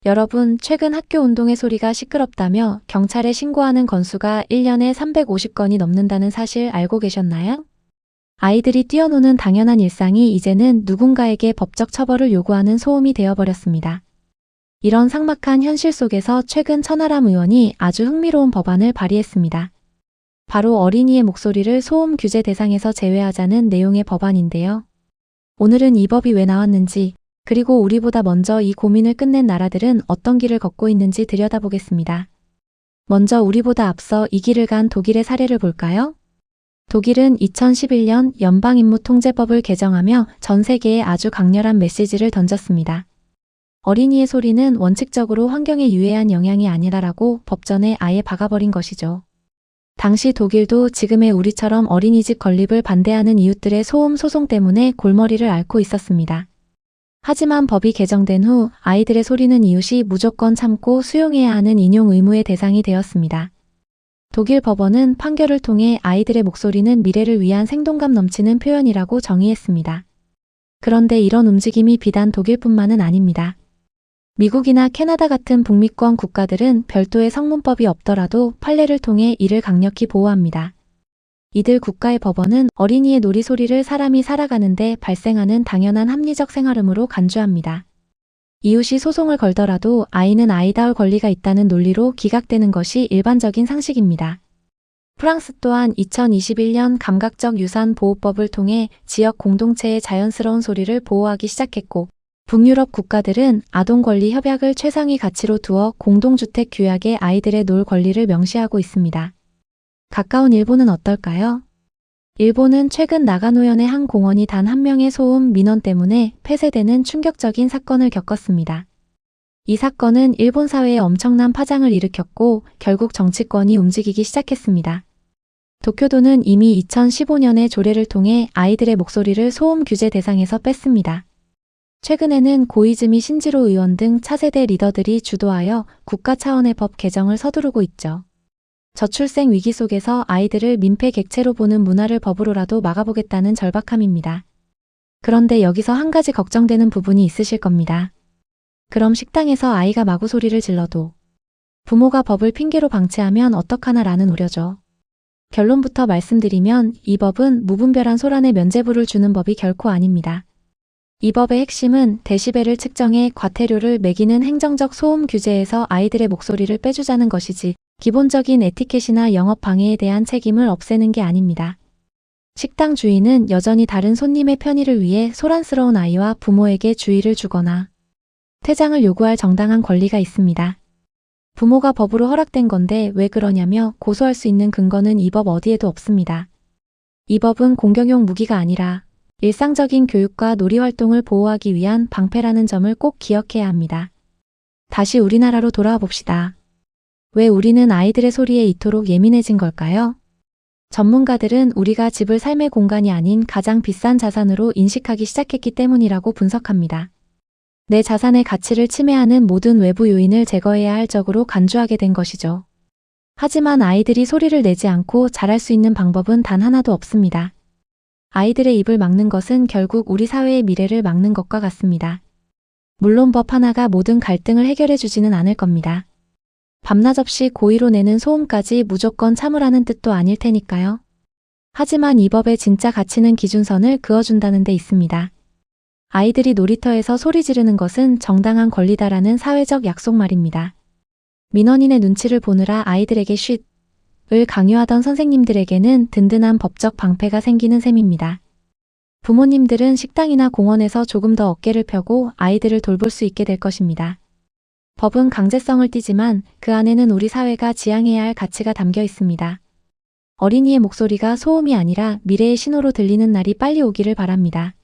여러분, 최근 학교 운동회 소리가 시끄럽다며 경찰에 신고하는 건수가 1년에 350건이 넘는다는 사실 알고 계셨나요? 아이들이 뛰어노는 당연한 일상이 이제는 누군가에게 법적 처벌을 요구하는 소음이 되어버렸습니다. 이런 삭막한 현실 속에서 최근 천하람 의원이 아주 흥미로운 법안을 발의했습니다. 바로 어린이의 목소리를 소음 규제 대상에서 제외하자는 내용의 법안인데요. 오늘은 이 법이 왜 나왔는지, 그리고 우리보다 먼저 이 고민을 끝낸 나라들은 어떤 길을 걷고 있는지 들여다보겠습니다. 먼저 우리보다 앞서 이 길을 간 독일의 사례를 볼까요? 독일은 2011년 연방임무통제법을 개정하며 전 세계에 아주 강렬한 메시지를 던졌습니다. 어린이의 소리는 원칙적으로 환경에 유해한 영향이 아니라라고 법전에 아예 박아버린 것이죠. 당시 독일도 지금의 우리처럼 어린이집 건립을 반대하는 이웃들의 소음 소송 때문에 골머리를 앓고 있었습니다. 하지만 법이 개정된 후 아이들의 소리는 이웃이 무조건 참고 수용해야 하는 인용 의무의 대상이 되었습니다. 독일 법원은 판결을 통해 아이들의 목소리는 미래를 위한 생동감 넘치는 표현이라고 정의했습니다. 그런데 이런 움직임이 비단 독일뿐만은 아닙니다. 미국이나 캐나다 같은 북미권 국가들은 별도의 성문법이 없더라도 판례를 통해 이를 강력히 보호합니다. 이들 국가의 법원은 어린이의 놀이 소리를 사람이 살아가는데 발생하는 당연한 합리적 생활음으로 간주합니다. 이웃이 소송을 걸더라도 아이는 아이다울 권리가 있다는 논리로 기각되는 것이 일반적인 상식입니다. 프랑스 또한 2021년 감각적 유산 보호법을 통해 지역 공동체의 자연스러운 소리를 보호하기 시작했고, 북유럽 국가들은 아동 권리 협약을 최상위 가치로 두어 공동주택 규약에 아이들의 놀 권리를 명시하고 있습니다. 가까운 일본은 어떨까요? 일본은 최근 나가노현의 한 공원이 단 한 명의 소음 민원 때문에 폐쇄되는 충격적인 사건을 겪었습니다. 이 사건은 일본 사회에 엄청난 파장을 일으켰고 결국 정치권이 움직이기 시작했습니다. 도쿄도는 이미 2015년에 조례를 통해 아이들의 목소리를 소음 규제 대상에서 뺐습니다. 최근에는 고이즈미 신지로 의원 등 차세대 리더들이 주도하여 국가 차원의 법 개정을 서두르고 있죠. 저출생 위기 속에서 아이들을 민폐 객체로 보는 문화를 법으로라도 막아보겠다는 절박함입니다. 그런데 여기서 한 가지 걱정되는 부분이 있으실 겁니다. 그럼 식당에서 아이가 마구 소리를 질러도 부모가 법을 핑계로 방치하면 어떡하나 라는 우려죠. 결론부터 말씀드리면 이 법은 무분별한 소란에 면죄부를 주는 법이 결코 아닙니다. 이 법의 핵심은 데시벨을 측정해 과태료를 매기는 행정적 소음 규제에서 아이들의 목소리를 빼주자는 것이지 기본적인 에티켓이나 영업 방해에 대한 책임을 없애는 게 아닙니다. 식당 주인은 여전히 다른 손님의 편의를 위해 소란스러운 아이와 부모에게 주의를 주거나 퇴장을 요구할 정당한 권리가 있습니다. 부모가 법으로 허락된 건데 왜 그러냐며 고소할 수 있는 근거는 이 법 어디에도 없습니다. 이 법은 공격용 무기가 아니라 일상적인 교육과 놀이활동을 보호하기 위한 방패라는 점을 꼭 기억해야 합니다. 다시 우리나라로 돌아와 봅시다. 왜 우리는 아이들의 소리에 이토록 예민해진 걸까요? 전문가들은 우리가 집을 삶의 공간이 아닌 가장 비싼 자산으로 인식하기 시작했기 때문이라고 분석합니다. 내 자산의 가치를 침해하는 모든 외부 요인을 제거해야 할 적으로 간주하게 된 것이죠. 하지만 아이들이 소리를 내지 않고 자랄 수 있는 방법은 단 하나도 없습니다. 아이들의 입을 막는 것은 결국 우리 사회의 미래를 막는 것과 같습니다. 물론 법 하나가 모든 갈등을 해결해 주지는 않을 겁니다. 밤낮 없이 고의로 내는 소음까지 무조건 참으라는 뜻도 아닐 테니까요. 하지만 이 법의 진짜 가치는 기준선을 그어준다는 데 있습니다. 아이들이 놀이터에서 소리 지르는 것은 정당한 권리다라는 사회적 약속 말입니다. 민원인의 눈치를 보느라 아이들에게 쉿을 강요하던 선생님들에게는 든든한 법적 방패가 생기는 셈입니다. 부모님들은 식당이나 공원에서 조금 더 어깨를 펴고 아이들을 돌볼 수 있게 될 것입니다. 법은 강제성을 띠지만 그 안에는 우리 사회가 지향해야 할 가치가 담겨 있습니다. 어린이의 목소리가 소음이 아니라 미래의 신호로 들리는 날이 빨리 오기를 바랍니다.